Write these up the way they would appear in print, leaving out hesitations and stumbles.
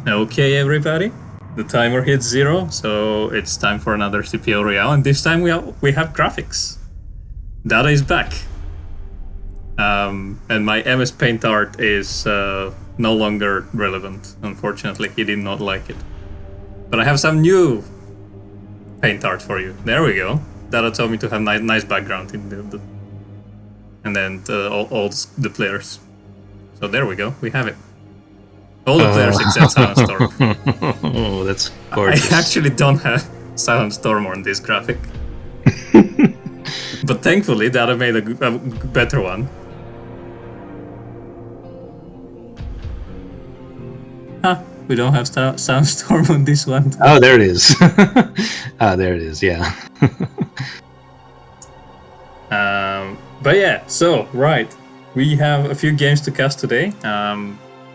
Okay, everybody, the timer hits 0, so it's time for another CPL Royale, and this time we have graphics. Dada is back, and my MS Paint art is no longer relevant. Unfortunately, he did not like it. But I have some new paint art for you. There we go. Dada told me to have nice background in the and then all the players. So there we go. We have it. All the players except SilentStorm. Oh, that's gorgeous. I actually don't have SilentStorm on this graphic. But thankfully, Dada made a better one. Huh, we don't have SilentStorm on this one. Oh, there it is. There it is, yeah. But yeah, so, right. We have a few games to cast today.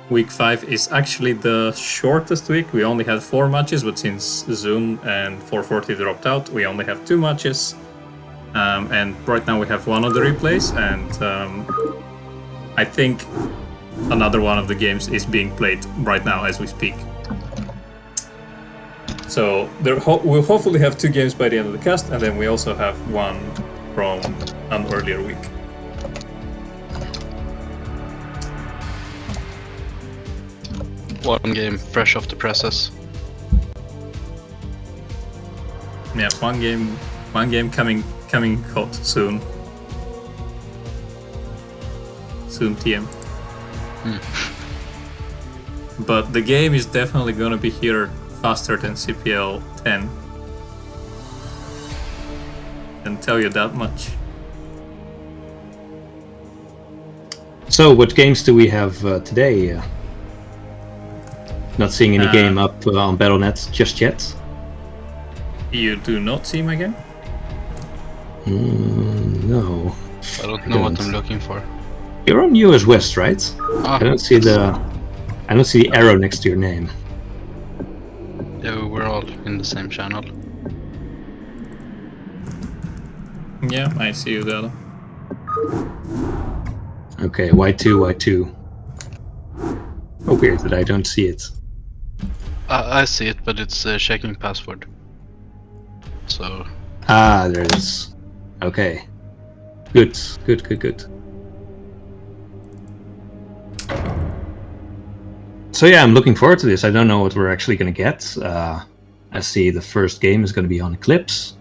Week 5 is actually the shortest week. We only had 4 matches, but since Zoom and 440 dropped out, we only have 2 matches. And right now we have one of the replays, and I think another one of the games is being played right now as we speak. So we'll hopefully have 2 games by the end of the cast, and then we also have one from an earlier week. One game fresh off the presses. Yeah, one game coming hot soon. Soon TM. But the game is definitely gonna be here faster than CPL 10. Can tell you that much. So, what games do we have today? Not seeing any game up on Battle.net just yet. You do not see my game? No. I don't know what I'm looking for. You're on US West, right? Ah, I don't see the arrow next to your name. Yeah, we're all in the same channel. Yeah, I see you, Dada. Okay, Y2. Oh, weird that I don't see it. I see it, but it's checking password. So. Ah, there it is. Okay. Good. So yeah, I'm looking forward to this. I don't know what we're actually going to get. I see the first game is going to be on Eclipse.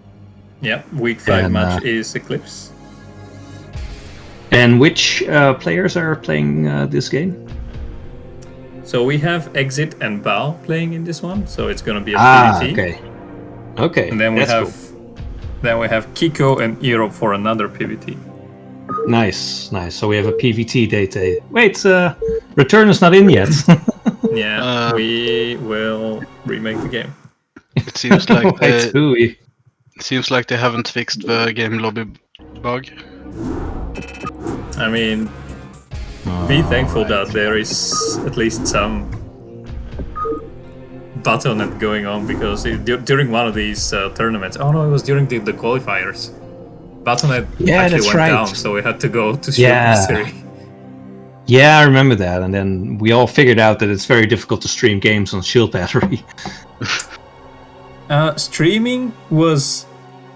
Yeah, week 5 match is Eclipse. And which players are playing this game? So we have Exit and Baal playing in this one, so it's going to be a PvT. Okay. And then we have Kiko and earob for another PvT. Nice. So we have a PvT data. Wait, Return is not in yet. Yeah, we will remake the game. It seems like It seems like they haven't fixed the game lobby bug. I mean, be thankful that there is at least some Battle.net going on, because during one of these tournaments, it was during the qualifiers, Battle.net actually went down, so we had to go to Shield Battery. Yeah, I remember that, and then we all figured out that it's very difficult to stream games on Shield Battery. Streaming was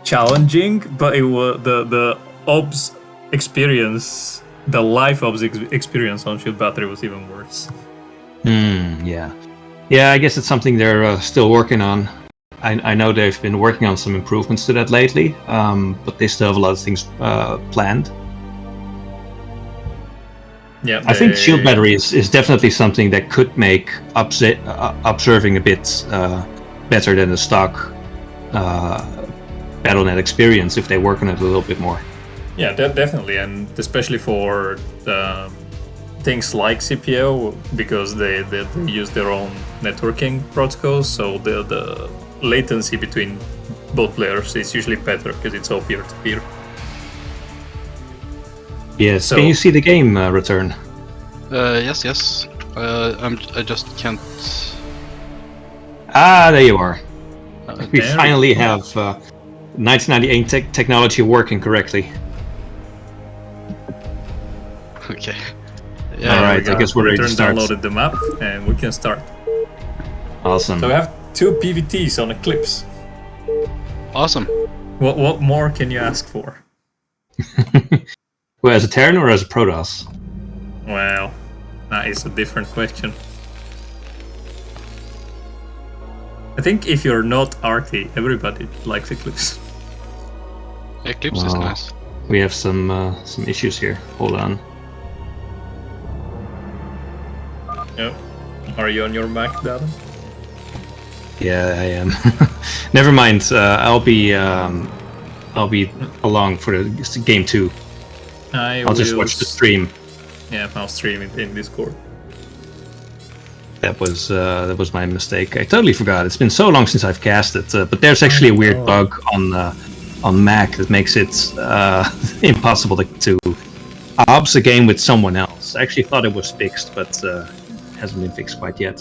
challenging, but it was the OBS experience, the live OBS experience on Shield Battery was even worse. Yeah, I guess it's something they're still working on. I know they've been working on some improvements to that lately, but they still have a lot of things planned. Yeah, I think Shield Battery is definitely something that could make observing a bit better than the stock Battle.net experience if they work on it a little bit more. Yeah, definitely, and especially for things like CPL, because they use their own networking protocols, so the latency between both players is usually better because it's all peer-to-peer. Yes. So, can you see the game, Return? Yes. I just can't. Ah, there you are. We finally have 1998 technology working correctly. Okay. Yeah. All right. I guess we're ready to start. Downloaded the map, and we can start. Awesome. So we have 2 PVTs on Eclipse. Awesome. What more can you ask for? Well, as a Terran or as a Protoss? Well, that is a different question. I think if you're not arty, everybody likes Eclipse. Eclipse is Wow. nice. We have some issues here. Hold on. Yep. Are you on your Mac, Dada? Yeah, I am. Never mind. I'll be along for the game 2. I'll just watch the stream. Yeah, I'll stream it in Discord. That was my mistake. I totally forgot. It's been so long since I've cast it. But there's actually a weird bug on Mac that makes it impossible to obs a game with someone else. I actually thought it was fixed, but hasn't been fixed quite yet.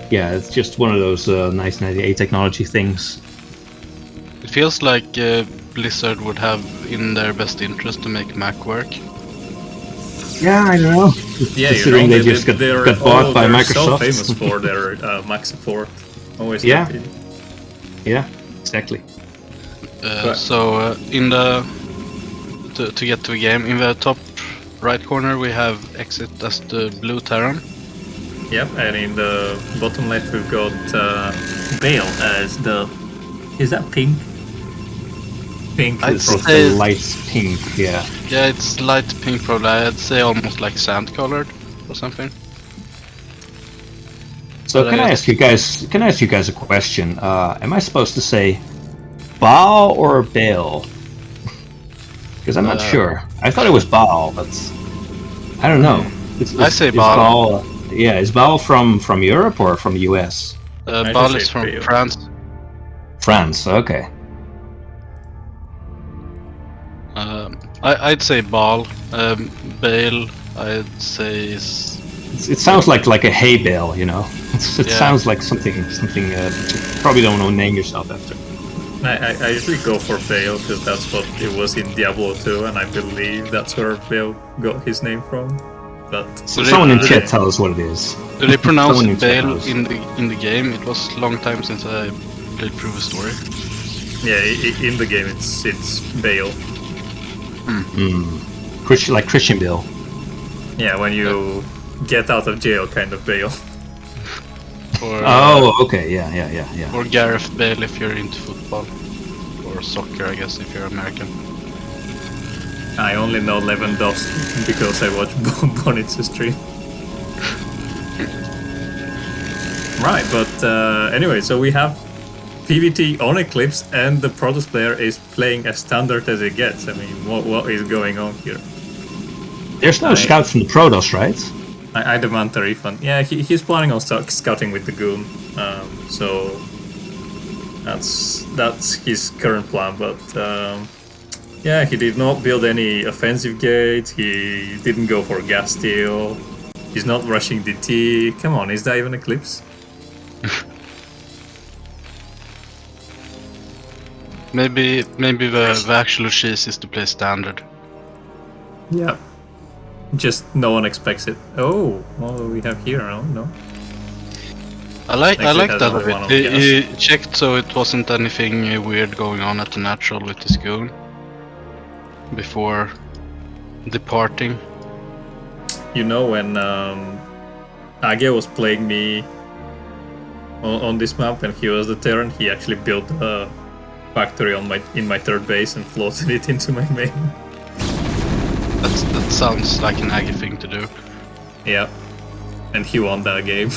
Yeah, it's just one of those nice 98 technology things. It feels like Blizzard would have in their best interest to make Mac work. Yeah, I know. Yeah, Considering they just got bought by they're Microsoft. so famous for their Mac support. Always Yeah. happy. Yeah, exactly. So in the to get to the game, in the top right corner we have exit as the blue Terran. Yep, and in the bottom left we've got Baal as the... Is that pink? Pink. I'd It's say- a light pink, yeah. Yeah, it's light pink probably. I'd say almost like sand colored or something. So But can I ask you guys a question? Am I supposed to say Baal or Baal? Because I'm not sure. I thought it was Baal, but I don't know. I say Baal. Is Baal from Europe or from the US? I Baal just is say from Baal. France. France, okay. I'd say Baal. Baal, I'd say is... It sounds like a hay bale, you know. It Yeah. sounds like something you probably don't want to name yourself after. I usually go for Baal because that's what it was in Diablo 2, and I believe that's where Baal got his name from. But So someone in chat tell us what it is. Do they pronounce Someone in chat Baal knows. in the game? It was a long time since I played through the story. yeah, in the game it's Baal. Like Christian Bale. Yeah, when you get out of jail, kind of Baal. Or Oh, okay, yeah. or Gareth Bale if you're into football. Or soccer, I guess, if you're American. I only know Lewandowski because I watch Bonit's stream. Right, but anyway, so we have PvT on Eclipse, and the Protoss player is playing as standard as it gets. I mean, what is going on here? There's no scout from the Protoss, right? I demand a refund. Yeah, he's planning on scouting with the Goon, so that's his current plan. But yeah, he did not build any offensive gates. He didn't go for gas steal. He's not rushing DT. Come on, is that even Eclipse? Maybe the actual cheese is to play standard. Yeah. Just no one expects it. Oh, what do we have here? I don't know. I like Actually, that has of one of it. He gas. checked so it wasn't anything weird going on at the natural with his goon before departing. You know, when Age was playing me on this map and he was the Terran, he actually built a factory in my third base and floated it into my main. That sounds like an Aggie thing to do. Yeah, and he won that game.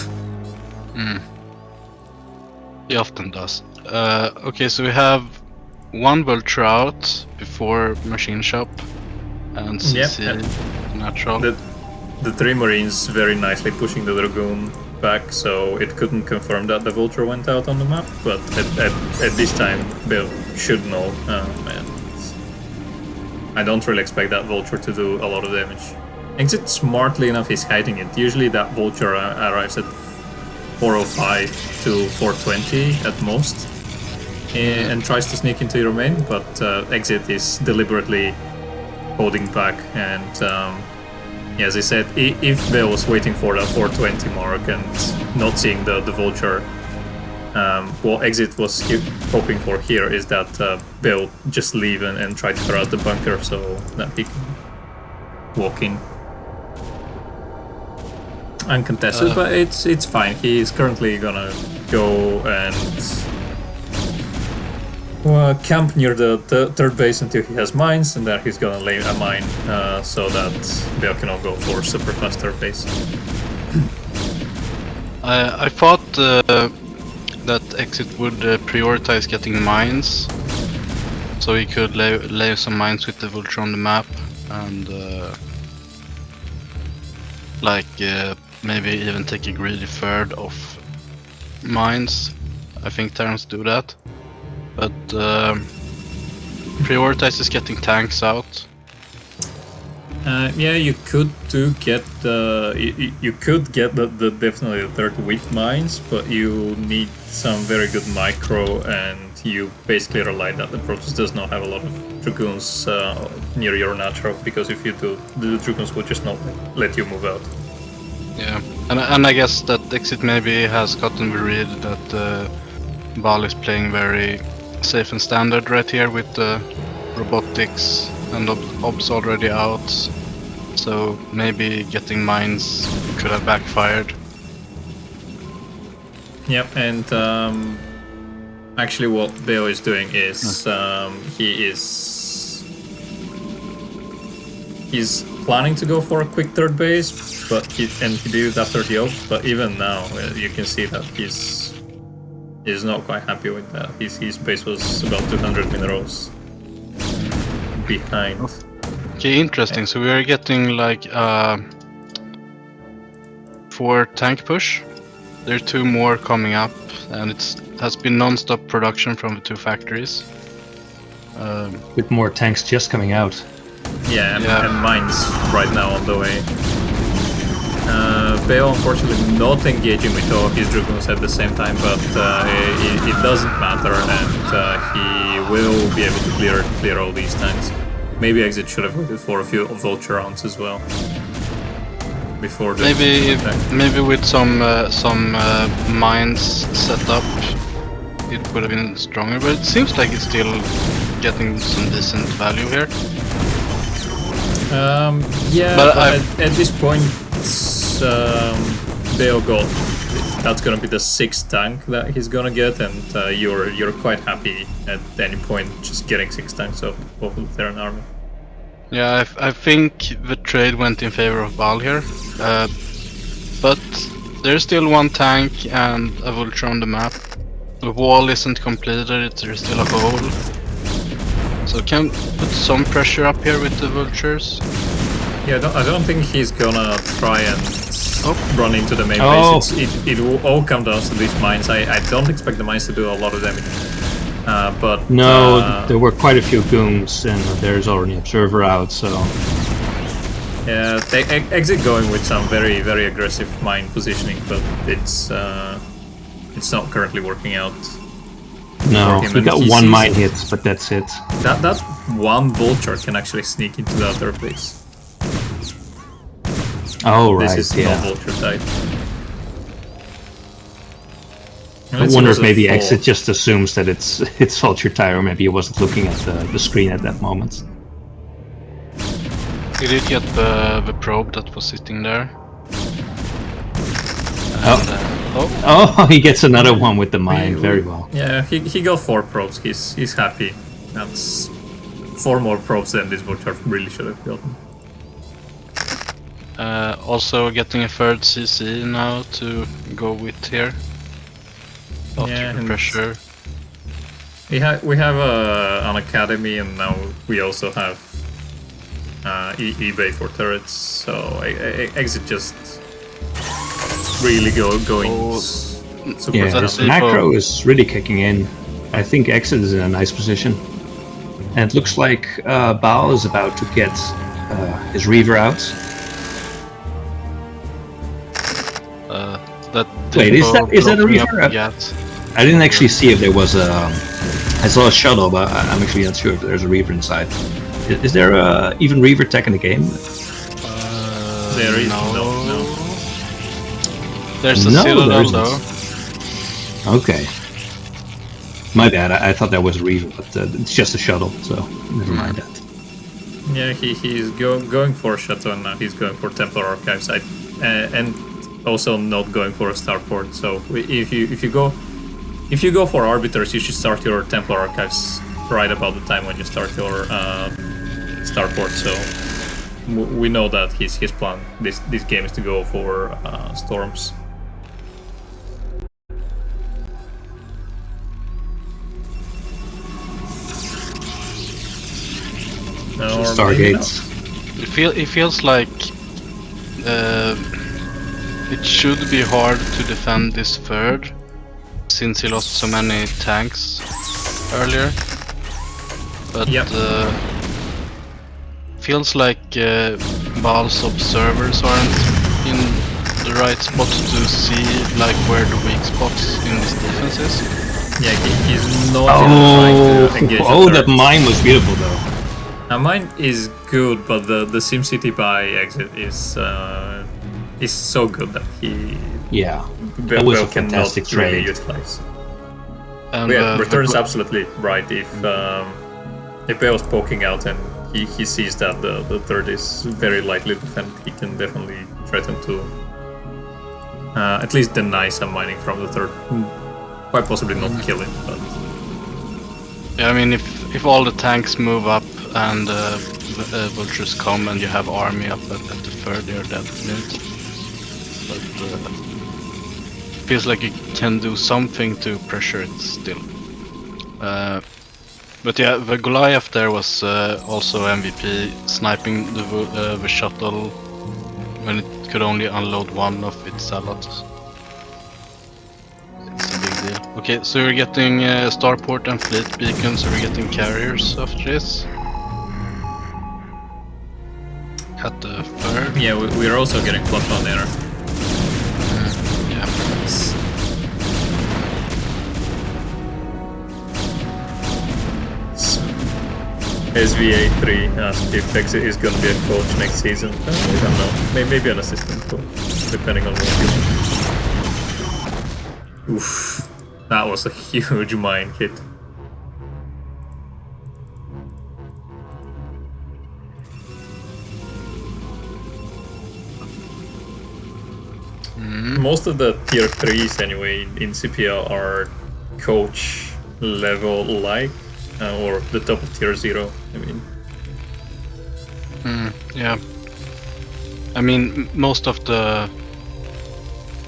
He often does. Okay, so we have one Vulture out before Machine Shop and CC natural. The 3 Marines very nicely pushing the Dragoon back, so it couldn't confirm that the Vulture went out on the map, but at this time Bill should know, and I don't really expect that Vulture to do a lot of damage. Exit smartly enough, he's hiding it. Usually that Vulture arrives at 405 to 420 at most, and tries to sneak into your main, but Exit is deliberately holding back, and yeah, as I said, if Bill was waiting for that 420 mark and not seeing the Vulture What Exit was hoping for here is that Bill just leave and try to harass the bunker so that he can walk in uncontested, but it's fine. He's currently gonna go and camp near the third base until he has mines, and then he's gonna lay a mine so that Bill can all go for super fast third base. I thought that Exit would prioritize getting mines, so he could lay some mines with the vulture on the map, and maybe even take a greedy third of mines. I think Terrans do that, but prioritizes getting tanks out. Yeah, you could get you could get the definitely the third with mines, but you need some very good micro, and you basically rely that the Protoss does not have a lot of Dragoons near your natural, because if you do, the Dragoons will just not let you move out. Yeah, and I guess that Exit maybe has gotten the read that Baal is playing very safe and standard right here with the robotics and obs already out, so maybe getting mines could have backfired. Yep, and actually what Beo is doing is he's planning to go for a quick third base, but he did it after the ops, but even now you can see that he's not quite happy with that. His base was about 200 minerals behind. Okay, interesting. So we are getting like 4 tank push. There are 2 more coming up, and it has been non-stop production from the 2 factories. With more tanks just coming out. Yeah, and mines right now on the way. Beo unfortunately not engaging with all of his Dragoons at the same time, but it doesn't matter, and he will be able to clear all these tanks. Maybe Exit should have waited for a few vulture rounds as well before the maybe with some mines set up, it would have been stronger. But it seems like it's still getting some decent value here. Yeah, but at this point, Beo got that's gonna be the 6th tank that he's gonna get, and you're quite happy at any point just getting 6 tanks of the Terran army. Yeah, I think the trade went in favor of Baal here, but there's still 1 tank and a vulture on the map. The wall isn't completed; there's still a hole, so can put some pressure up here with the vultures. Yeah, I don't think he's gonna try and run into the main base. It will all come down to these mines. I don't expect the mines to do a lot of damage. But no, there were quite a few gooms, and there's already an observer out, so... Yeah, they Exit going with some very, very aggressive mine positioning, but it's not currently working out. No, we got 1 mine hit, but that's it. That 1 vulture can actually sneak into the other base. Oh, right, This is not vulture type. I wonder if maybe Exit just assumes that it's vulture type, or maybe he wasn't looking at the screen at that moment. He did get the probe that was sitting there. And, he gets another one with the mine. Very well. Yeah, he got 4 probes. He's happy. That's 4 more probes than this vulture really should have gotten. Also getting a 3rd CC now to go with here. After the pressure. We have an academy, and now we also have eBay for turrets. So Exit just really going. Yeah, this macro is really kicking in. I think Exit is in a nice position, and it looks like Baal is about to get his Reaver out. Wait, is that a Reaver? I didn't actually see if there was a... I saw a shuttle, but I'm actually not sure if there's a Reaver inside. Is there even Reaver tech in the game? There is no. There's a Citadel though. Okay. My bad. I thought that was Reaver, but it's just a shuttle, so never mind that. Yeah, he's going for a shuttle now. He's going for Templar Archives, and also not going for a starport. So if you go for arbiters, you should start your Templar Archives right about the time when you start your starport. So we know that his plan this game is to go for storms. Or Stargates. It feels like it should be hard to defend this third, since he lost so many tanks earlier. But yep. Feels like Baal's observers aren't in the right spot to see like where the weak spots in his defense is. Yeah, he's not even trying to engage. That mine was beautiful though. Now mine is good, but the SimCity by exit is so good that he that was a cannot fantastic really trade. utilize. And Return's absolutely right. If Beo's poking out and he sees that the third is very lightly defended, he can definitely threaten to at least deny some mining from the third. Quite possibly not kill him, but yeah, I mean if all the tanks move up and vultures come and you have army up at the third, you're dead. But feels like you can do something to pressure it still. But yeah, the Goliath there was also MVP, sniping the shuttle when it could only unload one of its salots. It's a big deal. Okay, so we're getting starport and fleet beacons, so we're getting carriers after this. At the third. yeah, we're also getting +1 there. Yeah. SVA3 asked if Exit is going to be a coach next season. I don't know. Maybe an assistant coach, depending on what you want. Oof. That was a huge mine hit. Most of the tier 3s anyway in CPL are coach level like, or the top of tier 0, I mean. Yeah. I mean, most of the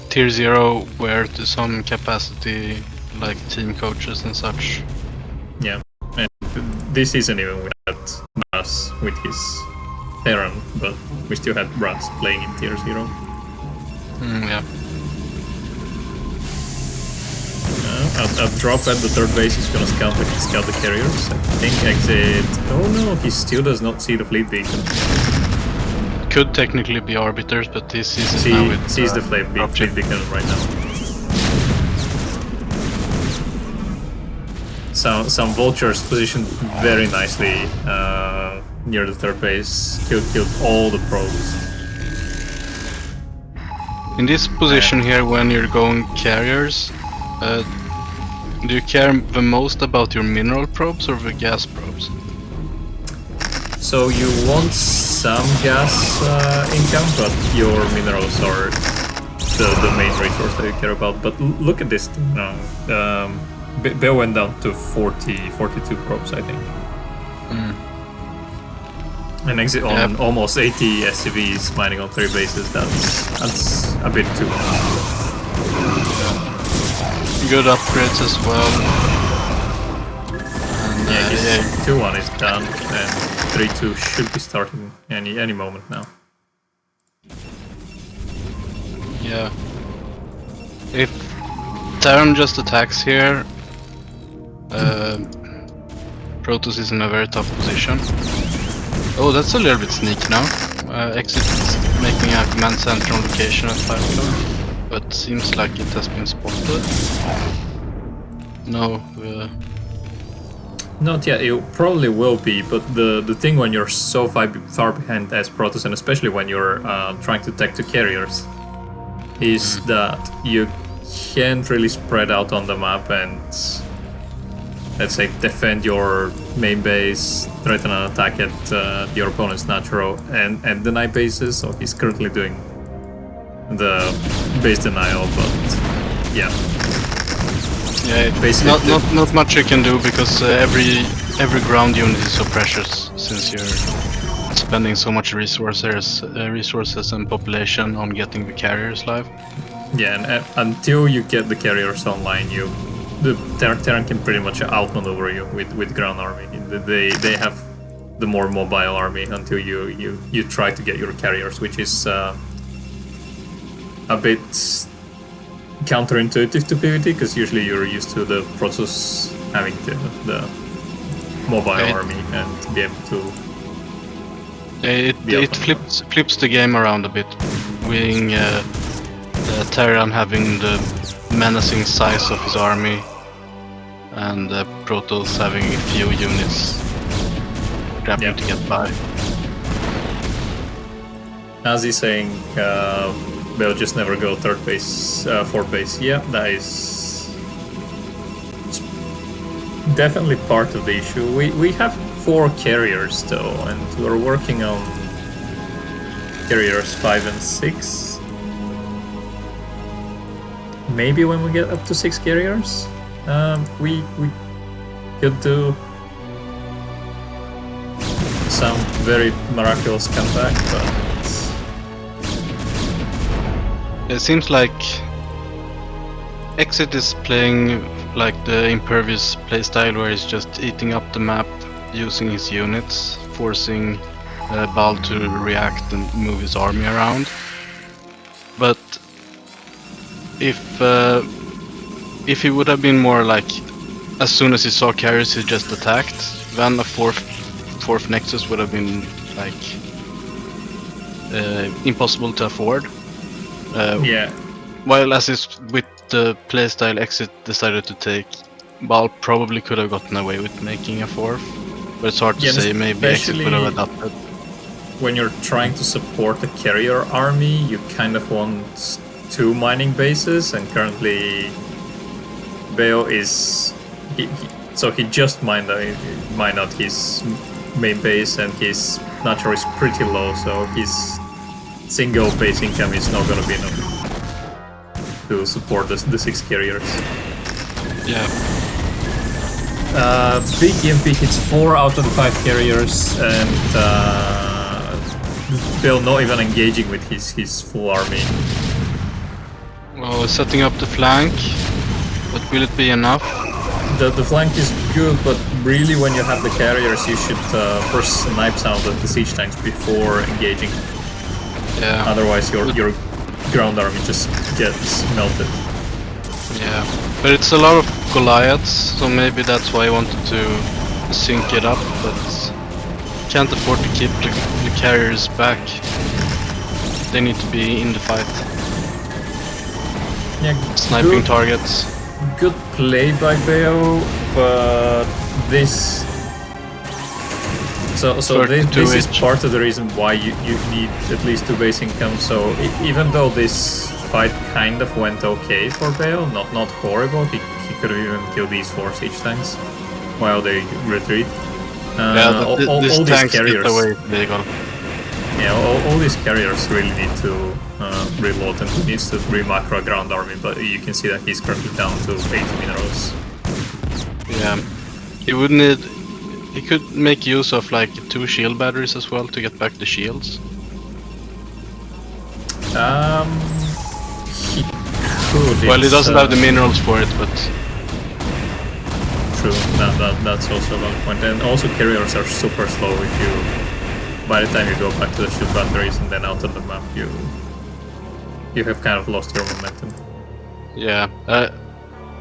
tier 0 were to some capacity like team coaches and such. Yeah, and this season even we had Mass with his Terran, but we still had Brass playing in tier 0. Yeah. A drop at the third base is gonna scout the carriers. I think Exit. Oh no, he still does not see the fleet beacon. Could technically be arbiters, but this is now with sees the fleet beacon right now. Some vultures positioned very nicely near the third base. Killed all the probes. In this position here, when you're going carriers, do you care the most about your mineral probes or the gas probes? So you want some gas income, but your minerals are the main resource that you care about. But look at this thing now. Bell went down to 42 probes, I think. And Exit on almost 80 SCVs mining on 3 bases. That's a bit too much. Good upgrades as well. And, yeah, his 2-1 is done, and 3-2 should be starting any moment now. Yeah. If Terran just attacks here, Protoss is in a very tough position. Oh, that's a little bit sneaky now. Exit making a command center on location at 5 o'clock, but seems like it has been spotted. No. Not yet. It probably will be, but the thing when you're so far behind as Protoss, and especially when you're trying to tech to carriers, is that you can't really spread out on the map and let's say, defend your main base, threaten an attack at your opponent's natural, and deny bases. So he's currently doing the base denial, but yeah. Yeah, basically not much you can do because every ground unit is so precious since you're spending so much resources and population on getting the carriers live. Yeah, and until you get the carriers online, the Terran can pretty much outmaneuver you with ground army. They have the more mobile army until you try to get your carriers, which is a bit counterintuitive to PvT, because usually you're used to the Protoss having the mobile army and be able to. It flips the game around a bit, being the Terran having the menacing size of his army, and the Protoss having a few units grabbing to get by. As he's saying, they'll just never go third base, fourth base. Yeah, that is definitely part of the issue. We have 4 carriers though, and we're working on carriers 5 and 6. Maybe when we get up to 6 carriers, we could do some very miraculous comeback, but it seems like Exit is playing like the Impervious playstyle, where he's just eating up the map using his units, forcing Baal to react and move his army around. But if he would have been more like, as soon as he saw carriers he just attacked, then a fourth Nexus would have been like impossible to afford. yeah. While as is with the playstyle Exit decided to take, Baal probably could have gotten away with making a 4th, but it's hard to say. Maybe Exit would have adapted. When you're trying to support a carrier army, you kind of want 2 mining bases, and currently Baal is he just mined out his main base, and his natural is pretty low, so his single base income is not going to be enough to support the 6 carriers. Yeah. Big EMP hits 4 out of the 5 carriers, and Baal not even engaging with his full army. Well, setting up the flank, but will it be enough? The flank is good, but really when you have the carriers, you should first snipe some of the siege tanks before engaging. Yeah. Otherwise, your ground army just gets melted. Yeah, but it's a lot of Goliaths, so maybe that's why I wanted to sync it up, but can't afford to keep the carriers back. They need to be in the fight. Yeah, sniping targets. Good play by Baal, but this. So this is part of the reason why you need at least 2 base income. So even though this fight kind of went okay for Baal, not horrible, he could have even killed these 4 siege tanks while they retreat. All these carriers. All these carriers really need to reload, and he needs to re-macro a ground army, but you can see that he's currently down to 8 minerals. Yeah, he could make use of like 2 shield batteries as well to get back the shields. He could. Well, he doesn't have the minerals for it, but true. That's also a valid point. And also carriers are super slow. If you, by the time you go back to the shield batteries and then out on the map, you have kind of lost your momentum. Yeah,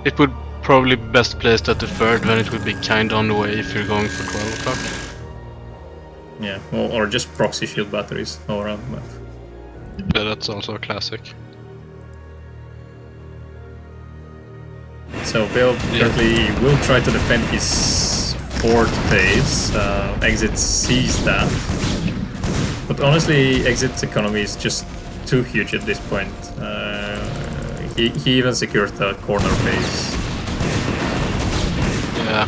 it would probably be best placed at the 3rd, when it would be kinda on the way if you're going for 12 o'clock. Yeah, or just proxy shield batteries all around the map. Yeah, that's also a classic. So Baal currently will try to defend his 4th base. Exit sees that. But honestly, Exit's economy is just too huge at this point. He even secures the corner base. Yeah.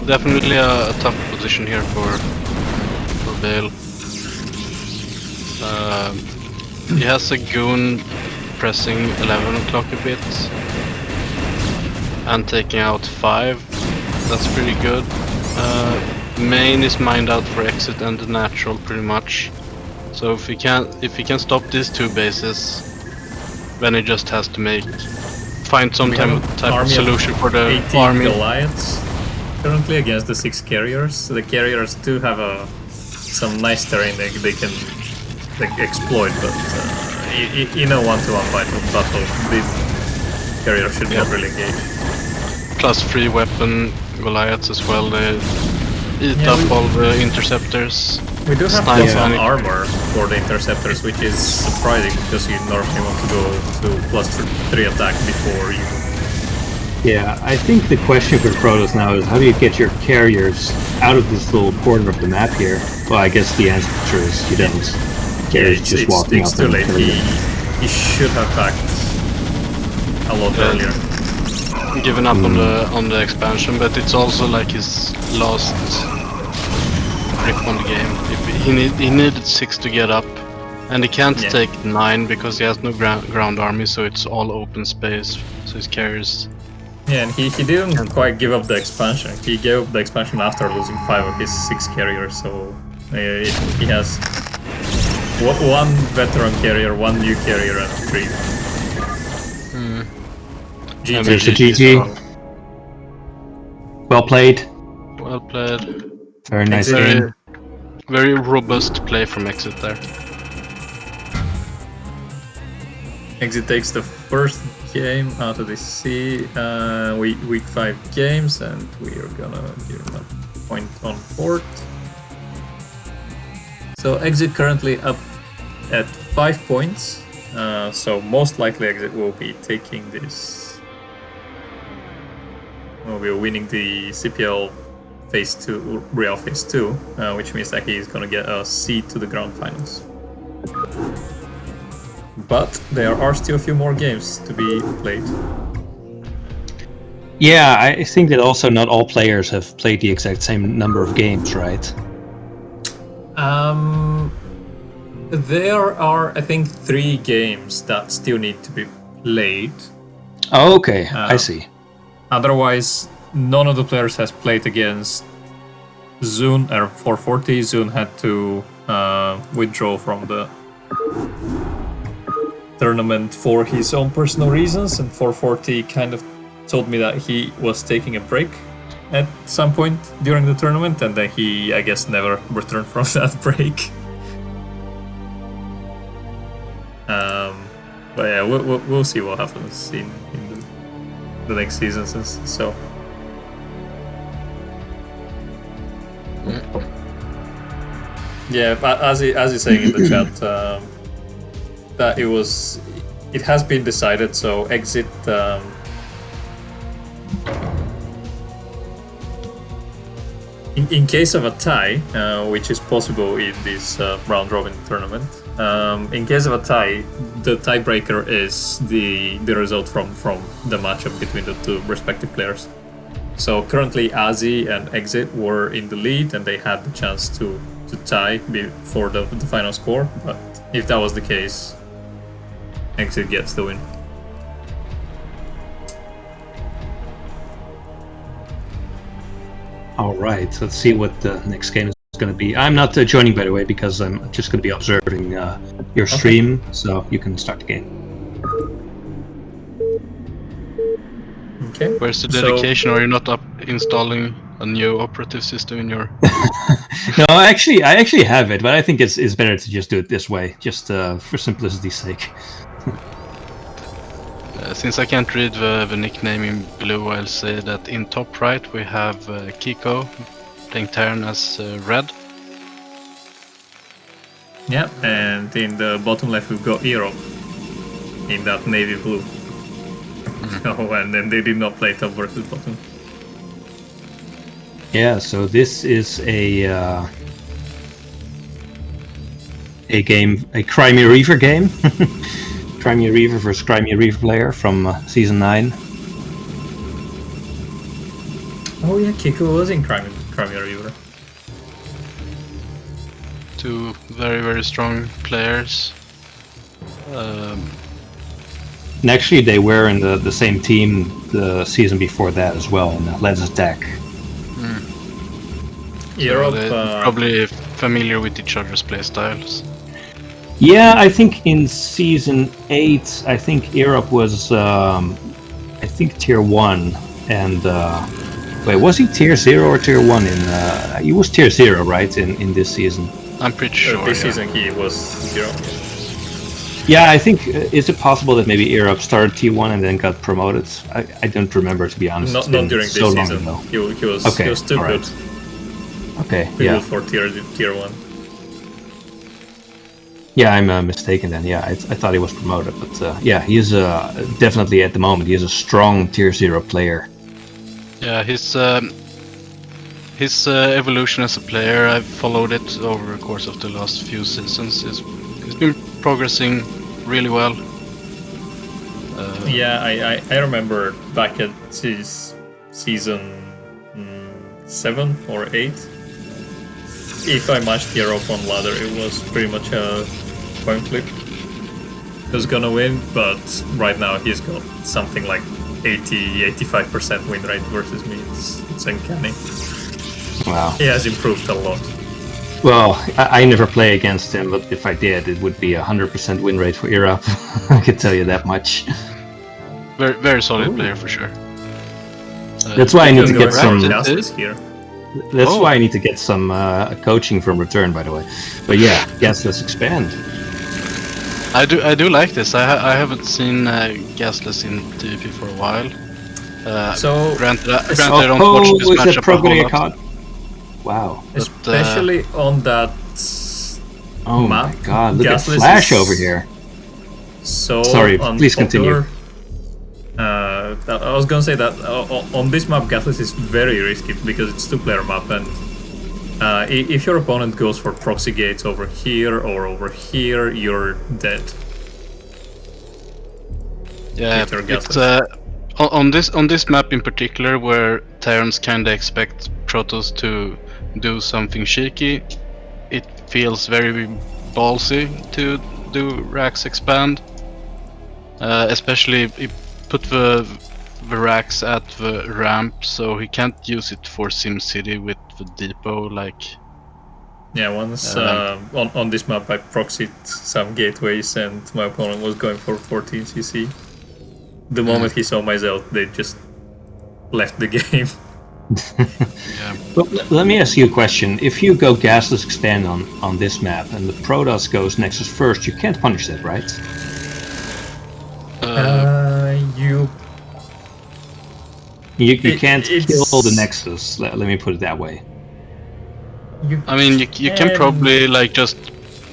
Definitely a tough position here for Baal. He has a goon pressing 11 o'clock a bit and taking out 5. That's pretty good. Main is mined out for exit and the natural pretty much. So if he can stop these 2 bases, then he just has to find some type of solution for the 18 army. Goliaths currently against the 6 carriers. So the carriers do have some nice terrain they can exploit, but in a 1-to-1 battle, the carrier should not really engage. Plus 3 weapon Goliaths as well. They eat up all the interceptors. We do have Snipe +1 and- armor for the interceptors, which is surprising because you normally want to go to +3 attack before you. Yeah, I think the question for Protoss now is how do you get your carriers out of this little corner of the map here? Well, I guess the answer is you don't. Carriers just walking it's up too and late. killing them. He should have backed a lot earlier. Given up on the expansion, but it's also like his last grip on the game. He needed 6 to get up, and he can't take 9 because he has no ground army, so it's all open space. So his carriers. Yeah, and he didn't quite give up the expansion. He gave up the expansion after losing 5 of his 6 carriers, so he has 1 veteran carrier, 1 new carrier, and 3. Yeah, There's a GG. Well played. Well played. Very nice game. Very robust play from Exit there. Exit takes the first game out of the sea, week 5 games, and we are gonna give him a point on port. So Exit currently up at 5 points, so most likely Exit will be taking this. Well, we're winning the CPL Phase 2, Royale Phase 2, which means that he's gonna get a seed to the Grand Finals. But there are still a few more games to be played. Yeah, I think that also not all players have played the exact same number of games, right? There are, I think, 3 games that still need to be played. Oh, okay, I see. Otherwise, none of the players has played against Zune, or 440. Zune had to withdraw from the tournament for his own personal reasons, and 440 kind of told me that he was taking a break at some point during the tournament, and then he, I guess, never returned from that break. But yeah, we'll see what happens in the next seasons. So. Yeah, but as he's saying in the chat, that it has been decided. So Exit. In case of a tie, which is possible in this round robin tournament, in case of a tie, the tiebreaker is the result from the matchup between the 2 respective players. So currently Azzy and Exit were in the lead and they had the chance to tie before the final score, but if that was the case, Exit gets the win. All right, let's see what the next game is going to be. I'm not joining, by the way, because I'm just going to be observing your stream, so you can start the game. Okay. Where's the dedication? Are you not installing a new operative system in your... No, I actually have it, but I think it's better to just do it this way, just for simplicity's sake. Since I can't read the nickname in blue, I'll say that in top right we have Kiko playing Terran as red. Yeah, and in the bottom left we've got earob in that navy blue. Oh, and then they did not play top versus bottom. Yeah, so this is a game, a Crimea Reaver game. Crimea Reaver versus Crimea Reaver player from Season 9. Oh yeah, Kiko was in Crimea Reaver. Two very, very strong players. And actually, they were in the same team the season before that as well, in Let's Attack. earob, probably familiar with each other's playstyles. Yeah, I think in Season 8, I think earob was, I think, Tier 1, and... wait, was he Tier 0 or Tier 1 in... he was Tier 0, right, in this season? I'm pretty sure, this season he was 0. Yeah, I think, is it possible that maybe earob started T1 and then got promoted? I don't remember, to be honest. Not during this so long season. ago. He was too good. Okay, Too yeah. good for tier 1. Yeah, I'm mistaken then. Yeah, I thought he was promoted, but yeah, he is definitely at the moment. He is a strong Tier 0 player. Yeah, his evolution as a player, I've followed it over the course of the last few seasons. He's been progressing really well. Yeah, I remember back at his season 7 or 8. If I matched earob on ladder, it was pretty much a coin flip. He was gonna win, but right now he's got something like 80-85% win rate versus me. It's uncanny. Wow. He has improved a lot. Well, I never play against him, but if I did, it would be 100% win rate for earob. I can tell you that much. Very, very solid player for sure. That's why I need to get some some. here. That's why I need to get some coaching from Return, by the way. But yeah, Gasless Expand. I do like this. I haven't seen Gasless in TVP for a while. So granted, I don't watch this matchup a whole lot. Wow. Especially on that Oh map. my god, look Gasless at Flash is over here. So sorry, please continue. I was gonna say that on this map, Gasless is very risky because it's two-player map, and if your opponent goes for proxy gates over here or over here, you're dead. Yeah, it's on this map in particular, where Terrans kinda expect Protoss to do something cheeky. It feels very ballsy to do Rax expand, especially if put the racks at the ramp, so he can't use it for SimCity with the depot. Like, yeah, once on this map I proxied some gateways and my opponent was going for 14 CC. The moment he saw my Zelt, they just left the game. yeah. But let me ask you a question. If you go Gasless Expand on this map and the Protoss goes Nexus first, you can't punish that, right? You can't kill the Nexus. Let me put it that way. I mean, you can probably like just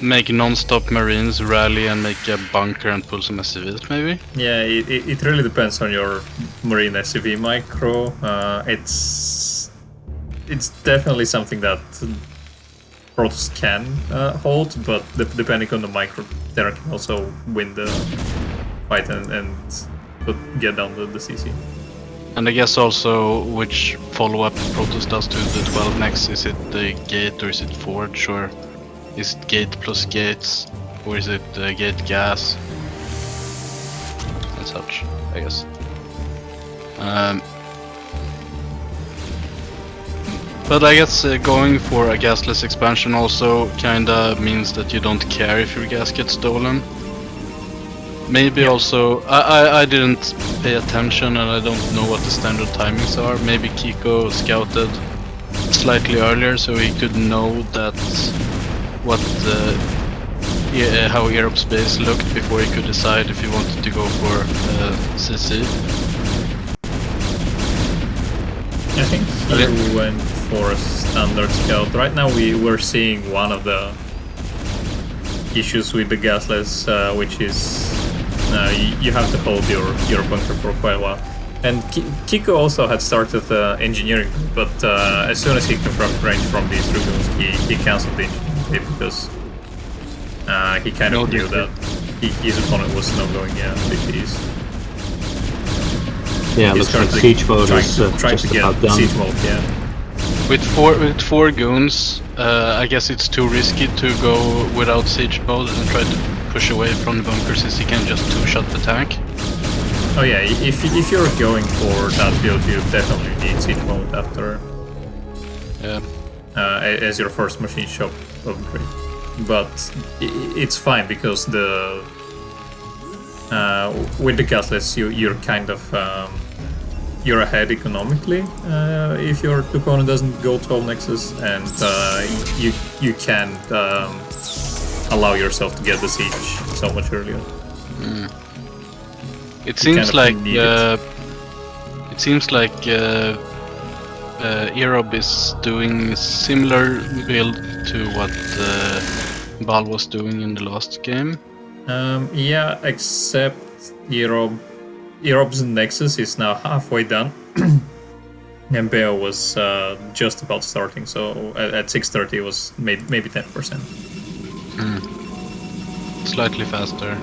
make non-stop Marines rally and make a bunker and pull some SCVs, maybe. Yeah, it really depends on your Marine SCV micro. It's definitely something that Protoss can hold, but depending on the micro, Terran can also win the fight and get down the CC. And I guess also which follow-up Protoss does to the 12 next. Is it the gate or is it forge, or is it gate plus gates, or is it gate gas and such, I guess. But I guess going for a gasless expansion also kinda means that you don't care if your gas gets stolen. Maybe also, I didn't pay attention and I don't know what the standard timings are. Maybe Kiko scouted slightly earlier so he could know that how earob's base looked before he could decide if he wanted to go for CC. I think he went for a standard scout. Right now we're seeing one of the issues with the gasless, which is you have to hold your bunker for quite a while. And Kiko also had started engineering, but as soon as he confirmed range from these Dragoons, he cancelled the engineering because he kind of knew that his opponent was not going DPs. Yeah, looks like siege mode is trying just to get about done. siege mode, yeah. With four goons, I guess it's too risky to go without siege mode and try to push away from the bunker since he can just two-shot the tank. Oh yeah, if you're going for that build, you definitely need siege mode after. Yeah. As your first machine shop upgrade. But it's fine because the with the castless you're kind of you're ahead economically if your opponent doesn't go 12 nexus, and you can allow yourself to get the siege so much earlier. It seems like earob is doing similar build to what Baal was doing in the last game. Yeah, except earob's nexus is now halfway done, and Baal was just about starting. So at 6:30 it was maybe 10%. Slightly faster.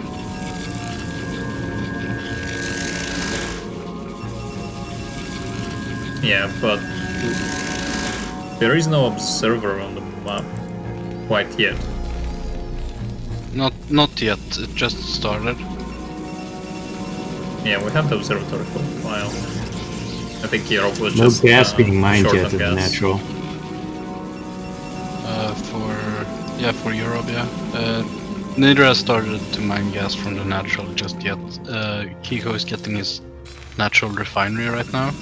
Yeah, but there is no observer on the map quite yet. Not yet. It just started. Yeah, we have the observatory for a while. I think Europe was No just gas being mined short yet on in the gas. natural. For Europe, yeah. Neither has started to mine gas from the natural just yet. Kiko is getting his natural refinery right now.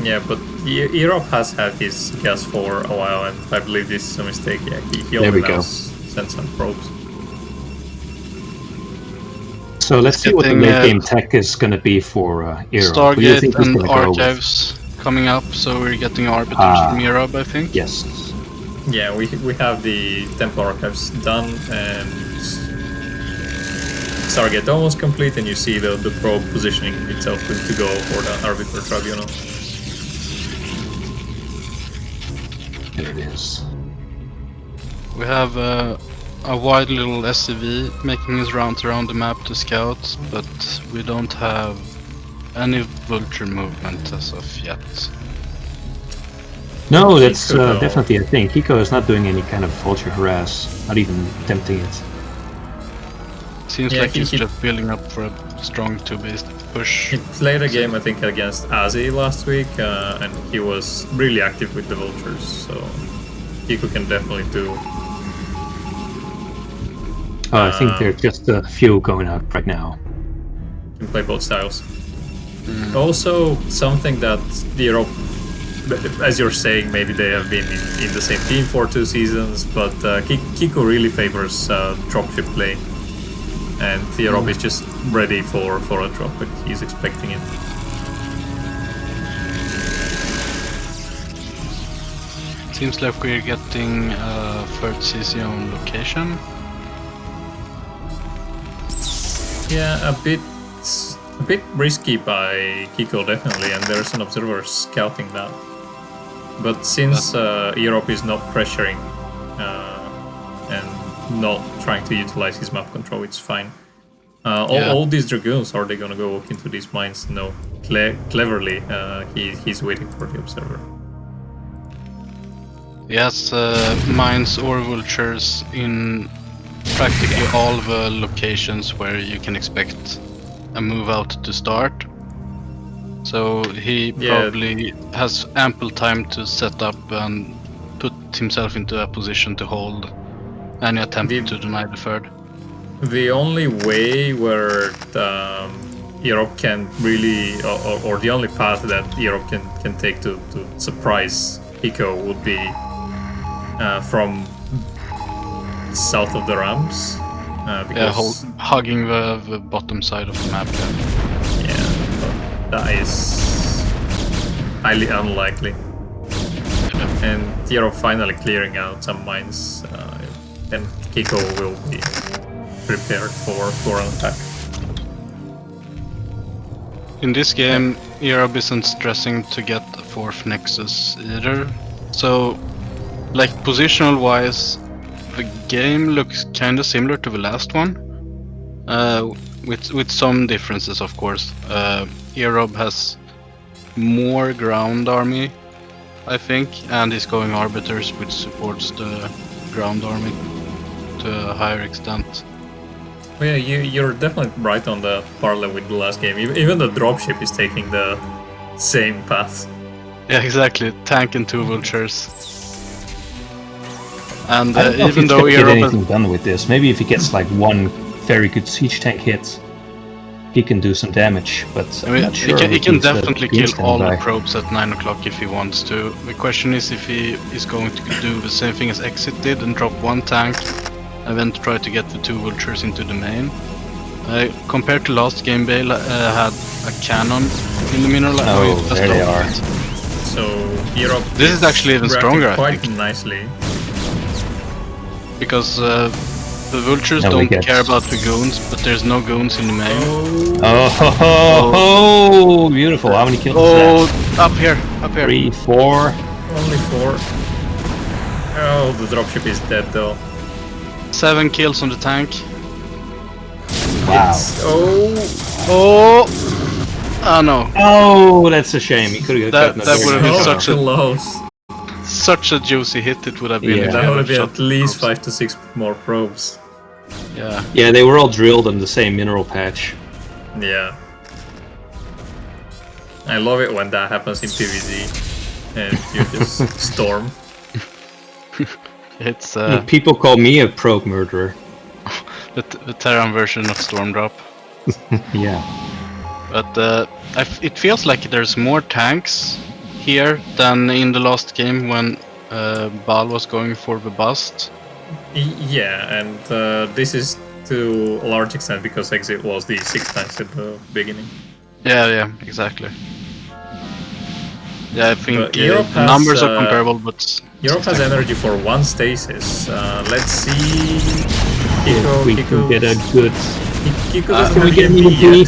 Yeah, but Europe has had his gas for a while, and I believe this is a mistake. Yeah, he only now sent some probes. So let's see what the late game tech is going to be for Earob. Stargate and Archives coming up, so we're getting Arbiters from Earob, I think. Yes. Yeah, we have the Temple Archives done, and Stargate almost complete, and you see the probe positioning itself to go for the Arbiter Tribunal. There it is. We have a wide little SCV making his rounds around the map to scout, but we don't have any vulture movement as of yet. No, that's definitely a thing. Kiko is not doing any kind of vulture harass, not even attempting it. Seems like he's just building up for a strong 2-base push. He played a game, I think, against Azi last week, and he was really active with the vultures, so Kiko can definitely do. Oh, I think there are just a few going out right now. Can play both styles. Also, something that Europe, as you're saying, maybe they have been in the same team for 2 seasons, but Kiko really favors dropship play, and Europe is just ready for a drop, but he's expecting it. Seems like we're getting third CC on location. Yeah, a bit risky by Kiko, definitely, and there's an observer scouting that. But since Europe is not pressuring and not trying to utilize his map control, it's fine. All these Dragoons, are they gonna go walk into these mines? No. Cleverly, he's waiting for the observer. Yes, mines or vultures in practically all the locations where you can expect a move out to start. So he probably has ample time to set up and put himself into a position to hold any attempt to deny the third. The only way where Europe can really, or the only path that Europe can take to surprise Kiko would be from south of the ramps. Because hugging the bottom side of the map. Yeah, but that is highly unlikely. And Europe finally clearing out some mines, and Kiko will be prepared for an attack. In this game, Earob isn't stressing to get a 4th Nexus either. So, like positional wise, the game looks kinda similar to the last one. With some differences, of course. earob has more ground army, I think, and he's going arbiters, which supports the ground army to a higher extent. Well, yeah, you're definitely right on the parallel with the last game. Even the dropship is taking the same path. Yeah, exactly. Tank and 2 vultures. And I don't know even if though he's gonna get earob anything done with this. Maybe if he gets like one very good siege tank hit, he can do some damage. But I I'm mean, not sure he if can he's the definitely beast kill all guy. the probes at 9 o'clock if he wants to. The question is if he is going to do the same thing as Exit did and drop 1 tank and then try to get the 2 vultures into the main. Compared to last game, Bale had a cannon in the mineral. Oh, there they are. So earob This is actually even reacting stronger, I quite think. nicely. Because the vultures Now we don't get- care about the goons, but there's no goons in the main. Oh, beautiful. How many kills is that? Up here. 3, 4. Only 4. Oh, the dropship is dead though. 7 kills on the tank. Wow. Oh no. Oh, that's a shame. He could have gotten a that would have been very such a- close. Such a juicy hit it would have been. Yeah. if That he would had have been shot at least probes. 5 to 6 more probes. Yeah. Yeah, they were all drilled on the same mineral patch. Yeah. I love it when that happens in PvZ and you just storm. It's People call me a probe murderer. the Terran version of Storm Drop. Yeah. But it feels like there's more tanks here than in the last game when Baal was going for the bust. Yeah, and this is to a large extent because Exit was the 6 tanks at the beginning. Yeah, exactly. Yeah, I think But the earob has, numbers are comparable, but earob has energy for 1 stasis. Let's see. If we can get a good... Kiko doesn't Can we have get an EMP EMP? yet.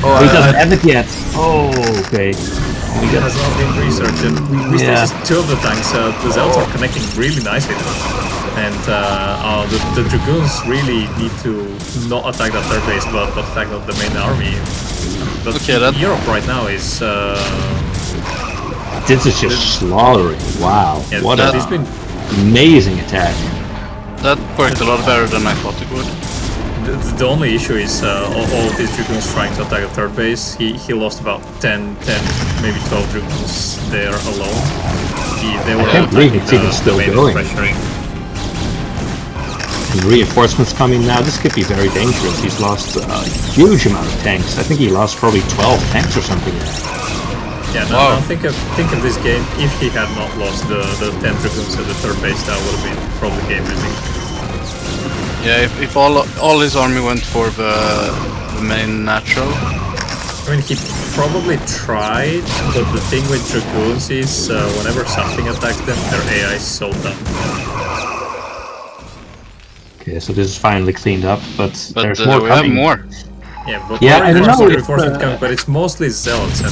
Oh, he doesn't have it yet. Oh, okay. We has not been researched. We Yeah. stasis 2 of the tanks. The Zealots are connecting really nicely. And the Dragoons really need to not attack that third base, but attack the main army. But Okay, that- Europe right now is... This is just slaughtering. Wow. yeah, What that an has been... amazing attack. that worked a lot better than I thought it would. The only issue is all of these Dragoons trying to attack the third base. He lost about 10, maybe 12 Dragoons there alone. They were I can't believe it's even the still main going. pressuring. And reinforcements coming now. This could be very dangerous. He's lost a huge amount of tanks. I think he lost probably 12 tanks or something. Yeah, Wow. now think of this game. If he had not lost the 10 Dragoons at the third base, that would have been probably game ending. Yeah, if all his army went for the main natural. I mean, he probably tried, but the thing with Dragoons is whenever something attacks them, their AI is so dumb. Okay, so this is finally cleaned up, but there's But more we coming. have more. Yeah, but Yeah, more I don't know if, reinforcement coming, but it's mostly Zealots, and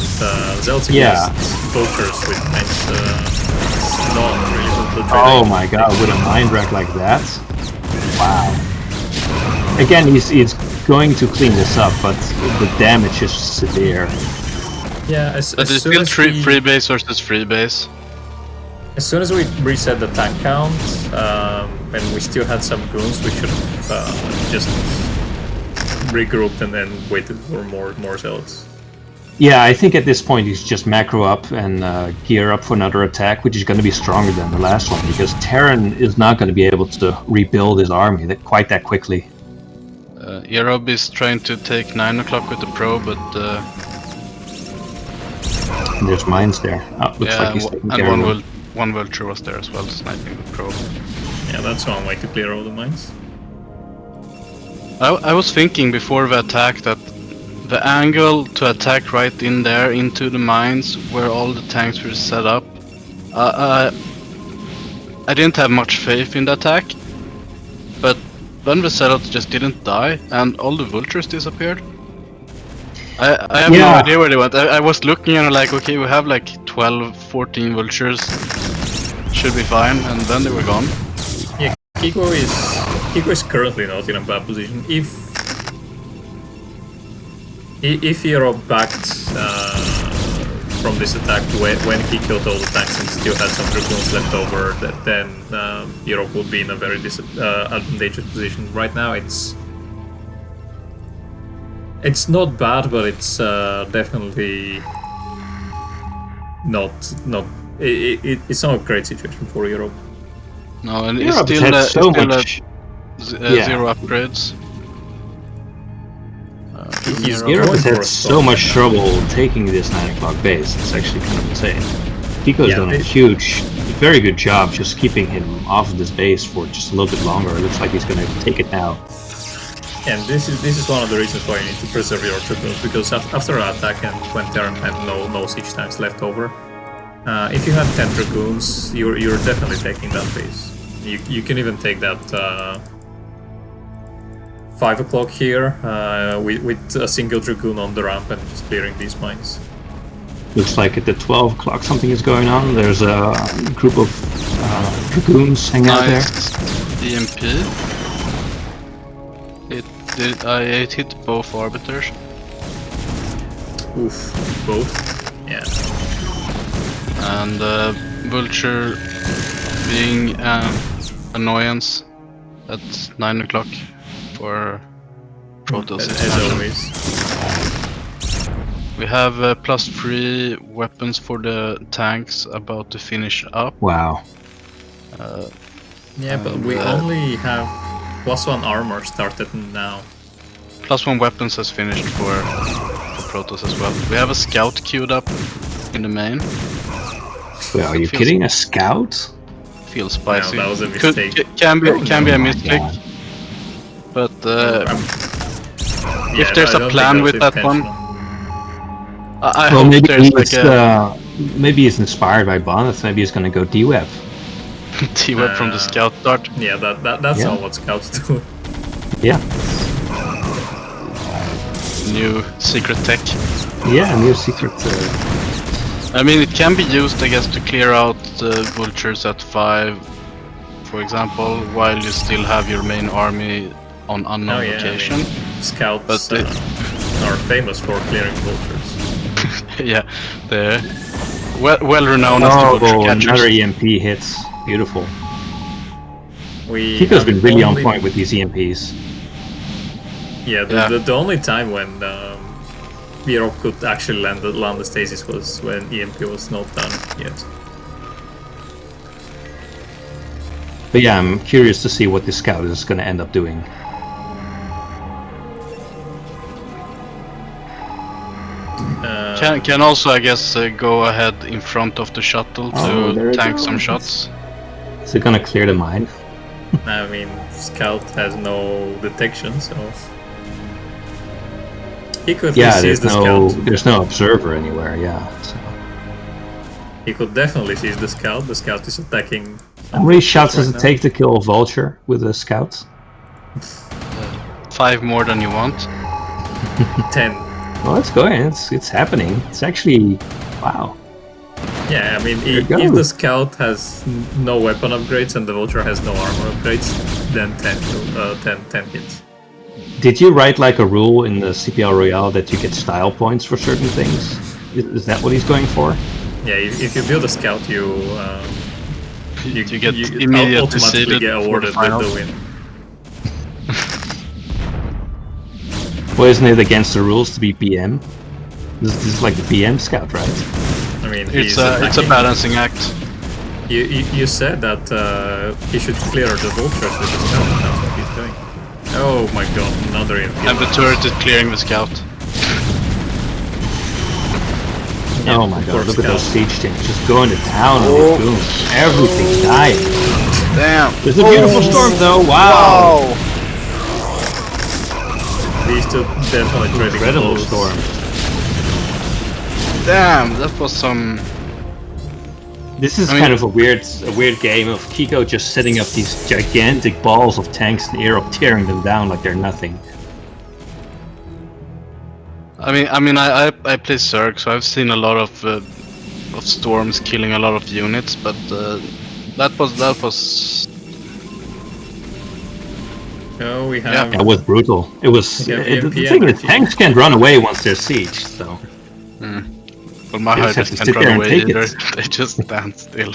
Zealots Yeah. against Vultures with mines. It's not really the Oh trading. my god, with a mind rack like that? Wow. Again, he's going to clean this up, but the damage is severe. Yeah, But it's still free base versus free base. as soon as we reset the tank count, and we still had some goons, we should have just regrouped and then waited for more Zealots. Yeah, I think at this point he's just macro up and gear up for another attack, which is going to be stronger than the last one, because Terran is not going to be able to rebuild his army quite that quickly. earob is trying to take 9 o'clock with the pro, but And there's mines there. Oh, looks yeah, like he's taking and care of them. one vulture was there as well, sniping the pro. Yeah, that's one way to clear all the mines. I was thinking before the attack that the angle to attack right in there into the mines where all the tanks were set up, I didn't have much faith in the attack, but then the Zealots just didn't die and all the vultures disappeared. I have no Yeah. idea where they went. I was looking and like, okay, we have like 12, 14 vultures, should be fine, and then they were gone. Yeah, Kiko is currently not in a bad position. If earob backed from this attack when he killed all the tanks and still had some dragoons left over, then earob would be in a very advantageous position. Right now, it's not bad, but it's definitely not it's not a great situation for earob. No, and Europe it's still, has so much. zero upgrades. He's Europe going has for had a so storm. much trouble taking this 9 o'clock base. It's actually kind of insane. Kiko's Yeah, done a very good job just keeping him off of this base for just a little bit longer. It looks like he's going to take it now. And this is one of the reasons why you need to preserve your dragoons, because after an attack and when Terran had no siege tanks left over, if you had 10 dragoons, you're definitely taking that base. You can even take that 5 o'clock here with a single dragoon on the ramp and just clearing these mines. Looks like at the 12 o'clock something is going on. There's a group of dragoons hanging out there. EMP. It hit both arbiters. Oof, both? Yeah. And Vulture being an annoyance at 9 o'clock for Protoss. As always. We have +3 weapons for the tanks about to finish up. Wow. Yeah, but we only have +1 armor started now. +1 weapons has finished for Protoss as well. We have a scout queued up in the main. Wait, are you kidding? A scout? Feels spicy. No, that was a mistake. Can be a my mistake. God. But Yeah, if there's I don't a plan think with that was that one, intentional. I Well, hope maybe there's like he's, a maybe he's inspired by Bonus. Maybe he's gonna go D-Web. T-web from the scout dart. Yeah, that's Yeah. all what scouts do. Yeah. New secret tech. Yeah, new secret. I mean, it can be used, I guess, to clear out vultures at 5, for example, while you still have your main army on unknown location. I mean, scouts But are famous for clearing vultures. Yeah, they're well renowned as the vulture catchers. Another EMP hits. Beautiful. We Kiko's have been really on only- point with these EMPs. Yeah, the only time when earob could actually land the stasis was when EMP was not done yet. But yeah, I'm curious to see what this scout is going to end up doing. Can also, I guess, go ahead in front of the shuttle Oh, there to it tank goes. some shots. Is it going to clear the mine? I mean, scout has no detection, so he could Yeah, seize the scout. there's no observer anywhere. Yeah. So. He could definitely seize the scout. The scout is attacking. How many shots does right it now. take to kill a vulture with a scout? 5 more than you want. 10. Well, it's going. It's happening. It's actually, wow. Yeah, I mean, There you if go. the scout has no weapon upgrades and the vulture has no armor upgrades, then 10 hits. Did you write like a rule in the CPL Royale that you get style points for certain things? Is that what he's going for? Yeah, if you build a scout, you get immediately automatically seeded get for the awarded with finals. the win. Well, isn't it against the rules to be PM? This is like the PM scout, right? I mean, It's he's a attacking. balancing act. You said that he should clear the vultures with the scout. That's what he's doing. Oh my god, another EMP. And the turret is clearing the scout. Yeah, Oh my god, poor look at those scout. siege tanks just going to town on these goons. Everything's dying. Damn! There's a beautiful storm though, wow! These two definitely trading Incredible blows. storm. Damn, that was some... This is I mean- kind of a weird game of Kiko just setting up these gigantic balls of tanks and earob tearing them down like they're nothing. I play Zerg, so I've seen a lot of storms killing a lot of units, but that was No, we have. That was brutal. It was. Yeah, The EMP thing is, energy. tanks can't run away once they're sieged, so. Well, my You just have hydras to can't sit there run and away take either. it. They just stand still.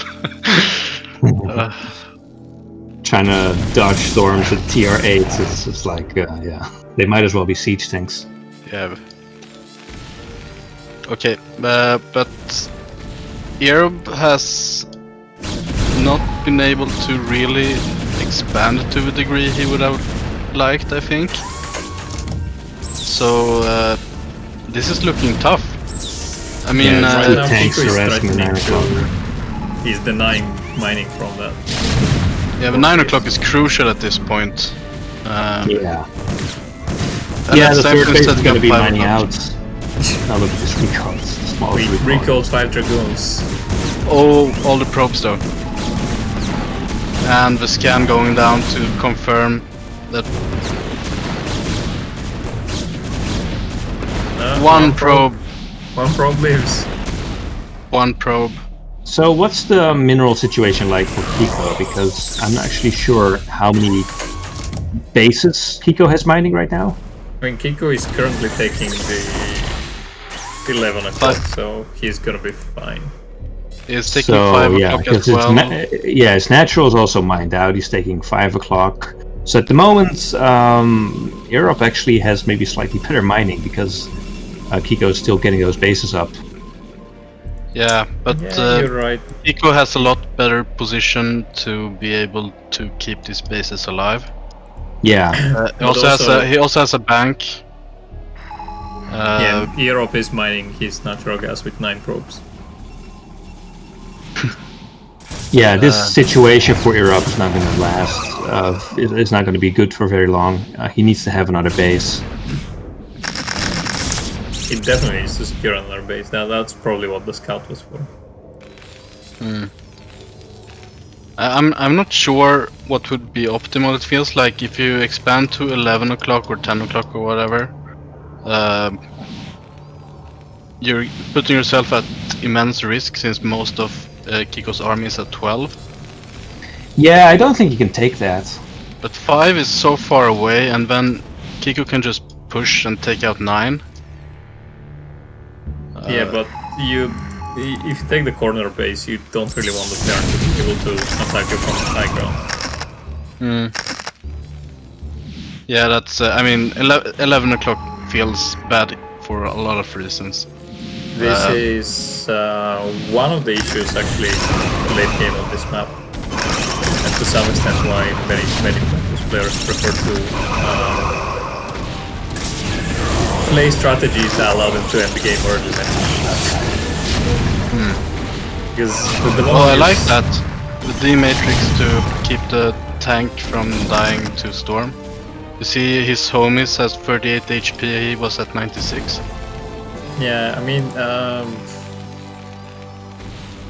Trying to dodge storms with TR8s, it's just like, yeah. They might as well be siege tanks. Yeah. Okay, but earob has not been able to really expand to the degree he would have liked, I think. So this is looking tough. I mean, Yeah, Right now, tanks Kiko is harassing threatening 9 o'clock. to. He's denying mining from that. yeah, but 9 o'clock is crucial at this point. Yeah. And Yeah, at the same third time, base is setting going to up be 5 mining o'clock. out. Now look at this recall. It's the smallest We recall. recalled 5 Dragoons. All the probes though. And the scan going down to confirm that one probe, One probe lives. one probe. So what's the mineral situation like for Kiko? Because I'm not actually sure how many bases Kiko has mining right now. I mean, Kiko is currently taking the 11 o'clock, Five. so he's gonna be fine. He's taking 5 o'clock as because well. his natural is also mined out. He's taking 5 o'clock. So at the moment, earob actually has maybe slightly better mining because Kiko is still getting those bases up. Yeah, but Yeah, you're right. Kiko has a lot better position to be able to keep these bases alive. Yeah, He also has a bank. Yeah, earob is mining his natural gas with 9 probes. yeah. This situation for earob is not going to last. It's not going to be good for very long. He needs to have another base. He definitely needs to secure another base. That's probably what the scout was for. I'm not sure what would be optimal. It feels like if you expand to 11 o'clock or 10 o'clock or whatever, you're putting yourself at immense risk since most of Kiko's army is at 12. Yeah, I don't think you can take that. But 5 is so far away, and then Kiko can just push and take out 9. Yeah, but if you take the corner base, you don't really want the Terran to be able to attack you from the high ground. Yeah, that's. I mean, 11 o'clock feels bad for a lot of reasons. This is one of the issues actually late game on this map, and to some extent why many players prefer to play strategies that allow them to end the game early. Because the Oh, I like that. The D matrix to keep the tank from dying to storm. You see, his homies has 38 HP. He was at 96. Yeah, I mean,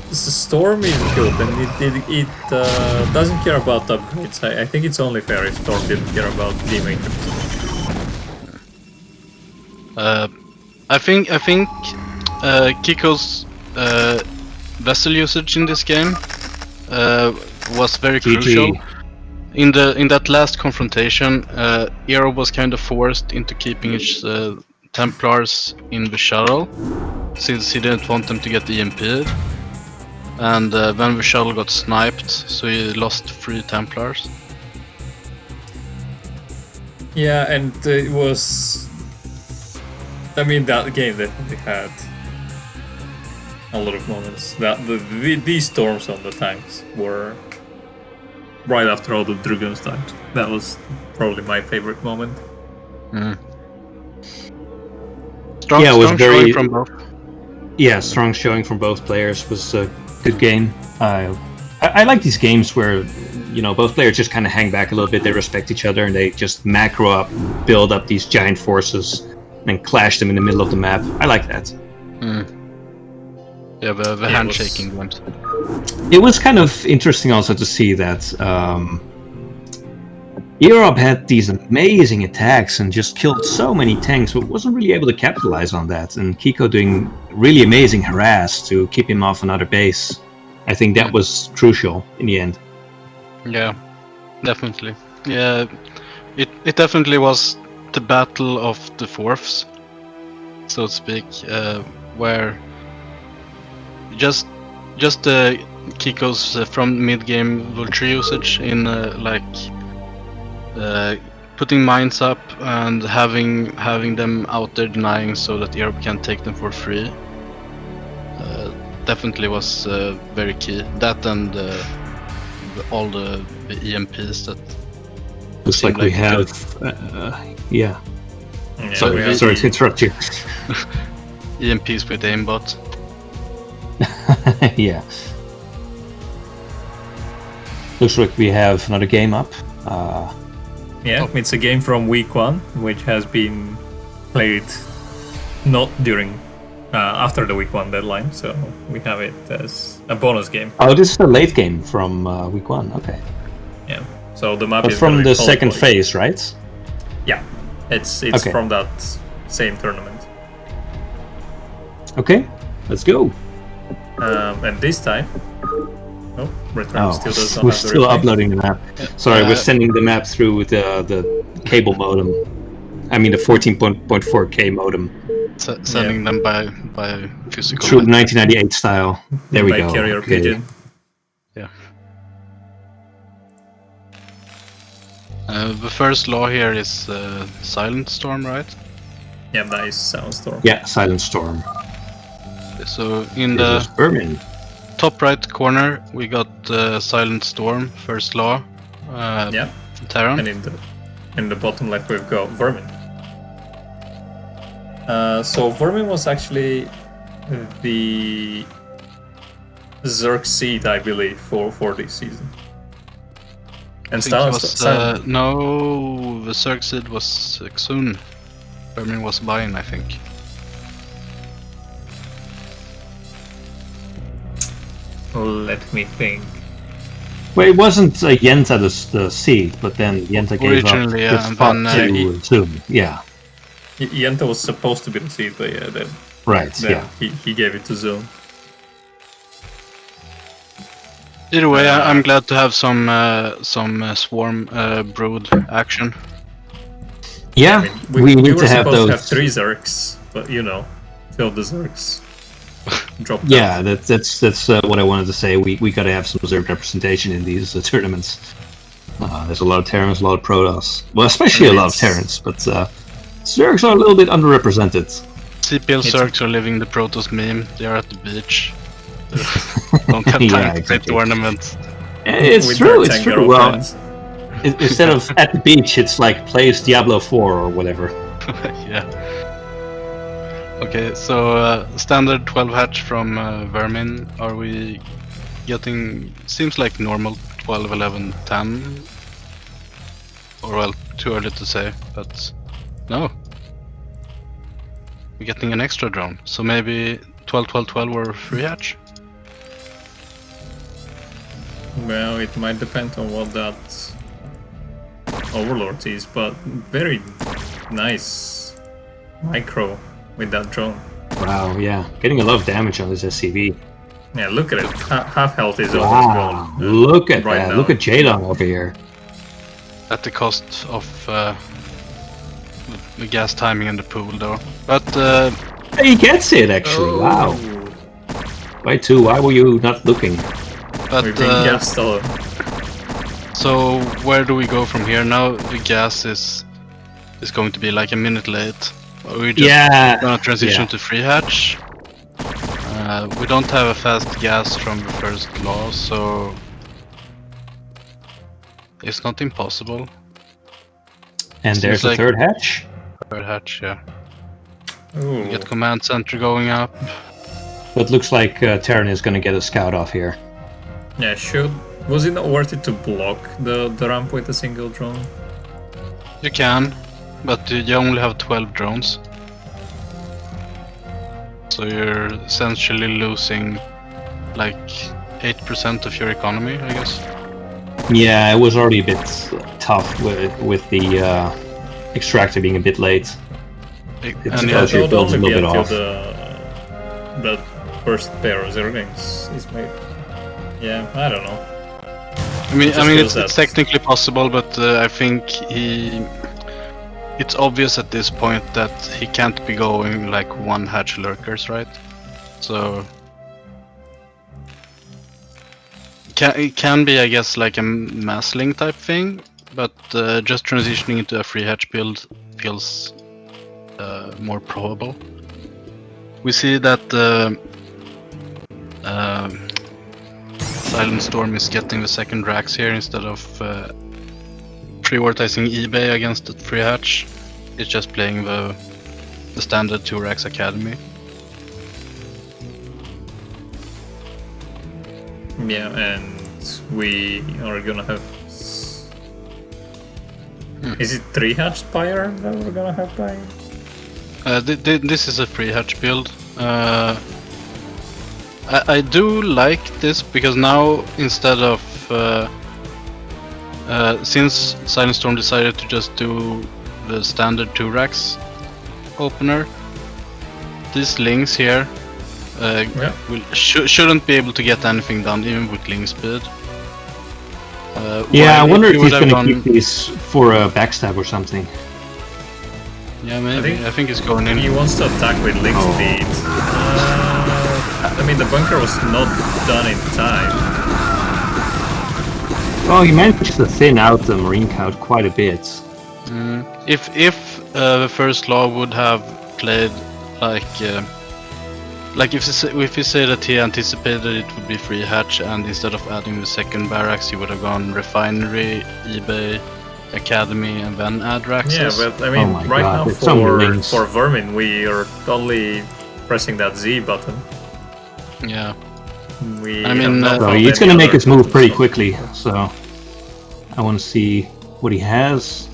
the storm is good, and it doesn't care about upgrades. I think it's only fair if storm didn't care about D matrix. I think Kiko's vessel usage in this game was very crucial. In that last confrontation, earob was kind of forced into keeping his Templars in the shuttle, since he didn't want them to get EMP'd. And then the shuttle got sniped, so he lost 3 Templars. Yeah, and it was... I mean, that game definitely had a lot of moments. These storms on the tanks were right after all the Dragoons died. That was probably my favorite moment. Strong very showing from both. Yeah, strong showing from both players. Was a good game. I like these games where both players just kind of hang back a little bit. They respect each other and they just macro up, build up these giant forces, and clash them in the middle of the map. I like that. Yeah, the handshaking ones. It was kind of interesting also to see that earob had these amazing attacks and just killed so many tanks, but wasn't really able to capitalize on that. And Kiko doing really amazing harass to keep him off another base. I think that was crucial in the end. Yeah, definitely. Yeah, It definitely was the battle of the fourths, so to speak, where just Kiko's from mid-game vulture usage in putting mines up and having them out there denying so that earob can take them for free. Definitely was very key. That and all the EMPs that. Looks like we have. Yeah. Sorry to interrupt you. EMPs with aimbot. Yeah. Looks like we have another game up. Yeah, it's a game from week 1, which has been played not during after the week 1 deadline, so we have it as a bonus game. Oh, this is the late game from week 1. Okay. Yeah. So the map But is from the colour second coded. phase, right? Yeah, it's Okay. from that same tournament. Okay, let's go. And this time, Return still does not we're have the still replay. uploading the map. Sorry, we're sending the map through the cable modem. I mean the 14.4K modem Sending them by physical. through 1998 style. There we by go. carrier Okay. pigeon. Yeah. The first law here is SilentStorm, right? Yeah, that is SilentStorm. Yeah, SilentStorm. So in This is the Vermin. top right corner, we got SilentStorm, first law. Yeah, Terran. and in the bottom left we've got Vermin. So Vermin was actually the Zerg seed, I believe, for this season. And I think it was, no, the Zerg was Xun. Vermin was Bayern, I think. Let me think. Well, it wasn't Yenta the seed, but then Yenta gave up Originally, yeah, the and spot then, to Zoom. Yeah, Yenta was supposed to be the seed, but yeah, then right. Yeah. he gave it to Zoom. Either way, I'm glad to have some swarm brood action. Yeah, I mean, we we need were to have supposed those. to have 3 Zergs, but you know, 2 of the Zergs dropped Yeah, out. that's what I wanted to say. We gotta have some Zerg representation in these tournaments. There's a lot of Terrans, a lot of Protoss. Well, especially a lot of Terrans, but Zergs are a little bit underrepresented. CPL Zergs are living the Protoss meme. They are at the beach. Don't have time Yeah, to play exactly. tournaments. It's With true. their It's 10 true. Well, girlfriends. instead of at the beach, it's like plays Diablo 4 or whatever. Yeah. Okay, so standard 12 hatch from Vermin. Are we getting? Seems like normal 12, 11, 10. Or well, too early to say, but no. We're getting an extra drone, so maybe 12, 12, 12 or 3 hatch. Well, it might depend on what that Overlord is, but very nice micro with that drone. Wow, yeah, getting a lot of damage on this SCV. Yeah, look at it. Half health is almost Wow, gone. look at right that! now. Look at Jadon over here. At the cost of the gas timing in the pool, though. But He gets it actually. Wow. Y2, why were you not looking? We've been gassed all. So where do we go from here now? The gas is going to be like a minute late. We're just gonna transition to free hatch. We don't have a fast gas from the first law, so it's not impossible. And there's the like- third hatch. Third hatch, yeah. Ooh. We get command center going up. But looks like Terran is gonna get a scout off here. Yeah, was it not worth it to block the ramp with a single drone? You can, but you only have 12 drones. So you're essentially losing like 8% of your economy, I guess. Yeah, it was already a bit tough with the extractor being a bit late. It's And because yeah, your build's a only little bit until off. the first pair of Zerglings is made. Yeah, I don't know. I mean, feels it's technically possible, but I think it's obvious at this point that he can't be going like one hatch lurkers, right? So it can be, I guess, like a massling type thing, but just transitioning into a free hatch build feels more probable. We see that SilentStorm is getting the second Rax here instead of prioritizing eBay against the free hatch. It's just playing the standard 2 Rax Academy. Yeah, and we are gonna have. Is it 3 hatch Spire that we're gonna have by? This is a free hatch build. I do like this because now instead of since SilentStorm decided to just do the standard 2 Rax opener, these Lings here shouldn't be able to get anything done even with Ling speed. I wonder if he's going to keep these for a backstab or something. Yeah, maybe. I think he's going in. He wants to attack with Ling speed. I mean, the bunker was not done in time. Well, he managed to thin out the Marine count quite a bit. If the first law would have played like if you say that he anticipated it would be free hatch, and instead of adding the second barracks he would have gone refinery, eBay, academy, and then add Raxes. Yeah, but I mean, now for Vermin we are only pressing that Z button. Yeah. He's going to make his move pretty quickly, so I want to see what he has.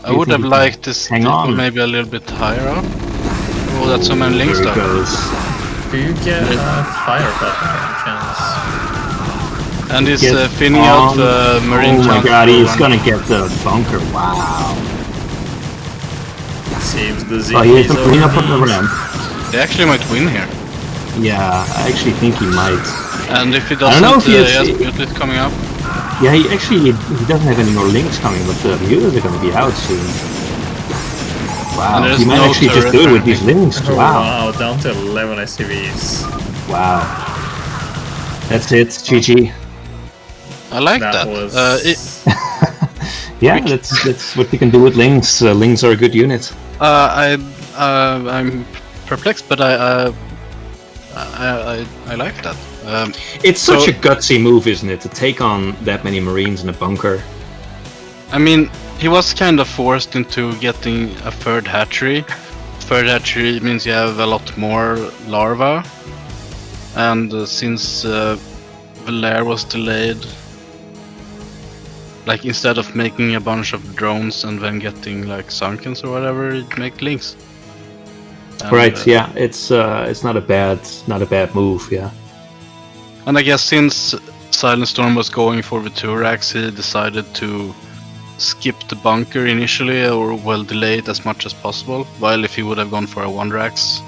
I would have liked this maybe a little bit higher up. Oh, that's so many links though. Do you get a fire button by chance? And he's thinning out the Marine. Oh my god, he's gonna get the bunker, wow. Seems the Z he has the Marine up on the ramp. They actually might win here. Yeah, I actually think he might. And if he doesn't, I don't know if he has Mutant coming up. Yeah, he doesn't have any more links coming, but the Mutas are gonna be out soon. Wow, he might actually just do it with these links. Oh, wow, down to 11 SCVs. Wow. That's it, GG. I like that. Yeah, that's what you can do with links. Links are a good unit. I'm perplexed, but I like that. It's such a gutsy move, isn't it, to take on that many Marines in a bunker? I mean, he was kind of forced into getting a third hatchery. Third hatchery means you have a lot more larvae, and since the lair was delayed, like instead of making a bunch of drones and then getting like sunkens or whatever, you make links. And, right. Yeah. It's not a bad move. Yeah. And I guess since SilentStorm was going for the 2 Rax, he decided to skip the bunker initially, or well, delay it as much as possible. While if he would have gone for a 1 Rax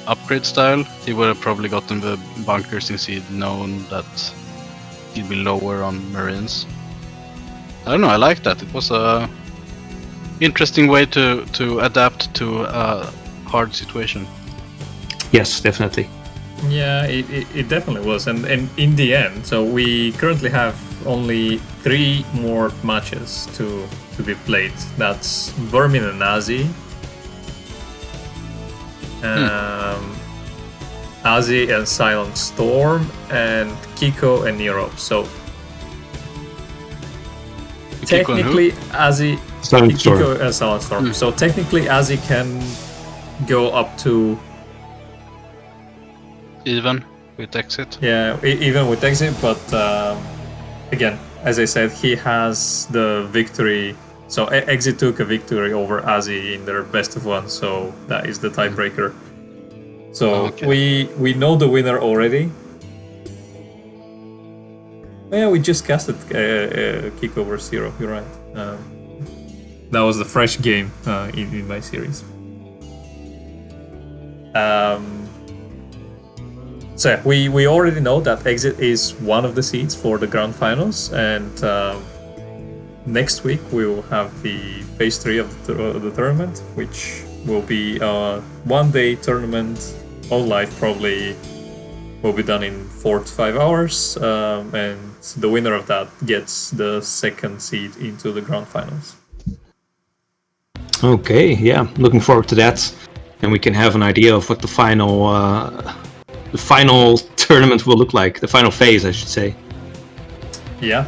upgrade style, he would have probably gotten the bunker since he'd known that he'd be lower on Marines. I don't know, I like that. It was a interesting way to adapt to a hard situation. Yes, definitely. Yeah, it definitely was, and in the end, so we currently have only 3 more matches to be played. That's Vermin and Nazi, Nazi and SilentStorm, and Kiko and earob. So technically, Azzy, Kiko and SilentStorm. So technically, Azzy can go up to even with exit. Yeah, even with exit, but again, as I said, he has the victory. So exit took a victory over Azzy in their best of 1, so that is the tiebreaker. So we know the winner already. Yeah, we just casted Kiko versus earob. You're right. That was the fresh game in my So yeah, we already know that Exit is one of the seeds for the grand finals, and next week we will have the phase 3 of the tournament, which will be a one-day tournament on live. Probably will be done in 4 to 5 hours, and the winner of that gets the second seed into the grand finals. Okay, yeah, looking forward to that, and we can have an idea of what the final tournament will look like. The final phase, I should say. Yeah,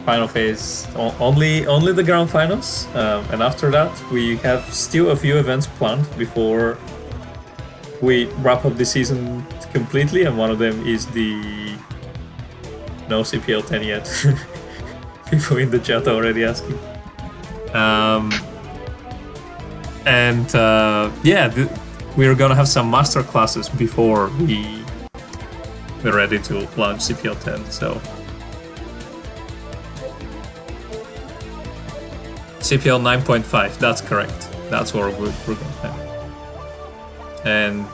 final phase, only the grand finals, and after that we have still a few events planned before we wrap up the season completely, and one of them is the no CPL 10 yet. People in the chat are already asking. We're gonna have some master classes before we're ready to launch CPL 10. So CPL 9.5, that's correct. That's what we're gonna have. And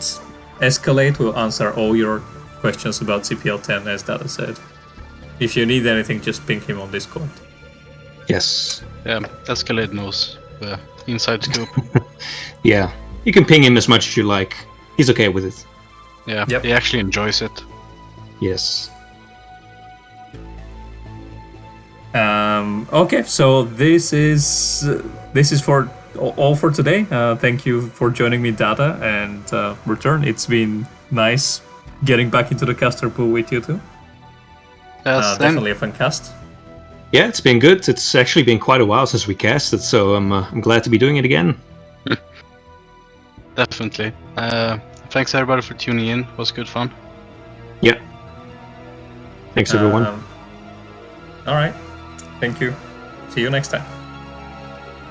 Escalate will answer all your questions about CPL 10, as Dada said. If you need anything, just ping him on Discord. Yes. Yeah, Escalade knows the inside scoop. Yeah, you can ping him as much as you like. He's okay with it. Yeah, Yep. he actually enjoys it. Yes. Okay, so this is for all for today. Thank you for joining me, Dada, and Return. It's been nice getting back into the caster pool with you too. Yes, Definitely a fun cast. Yeah, it's been good. It's actually been quite a while since we casted, so I'm glad to be doing it again. definitely. Thanks everybody for tuning in. It was good fun. Yeah. Thanks everyone. All right. Thank you. See you next time.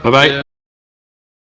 Bye bye. Yeah.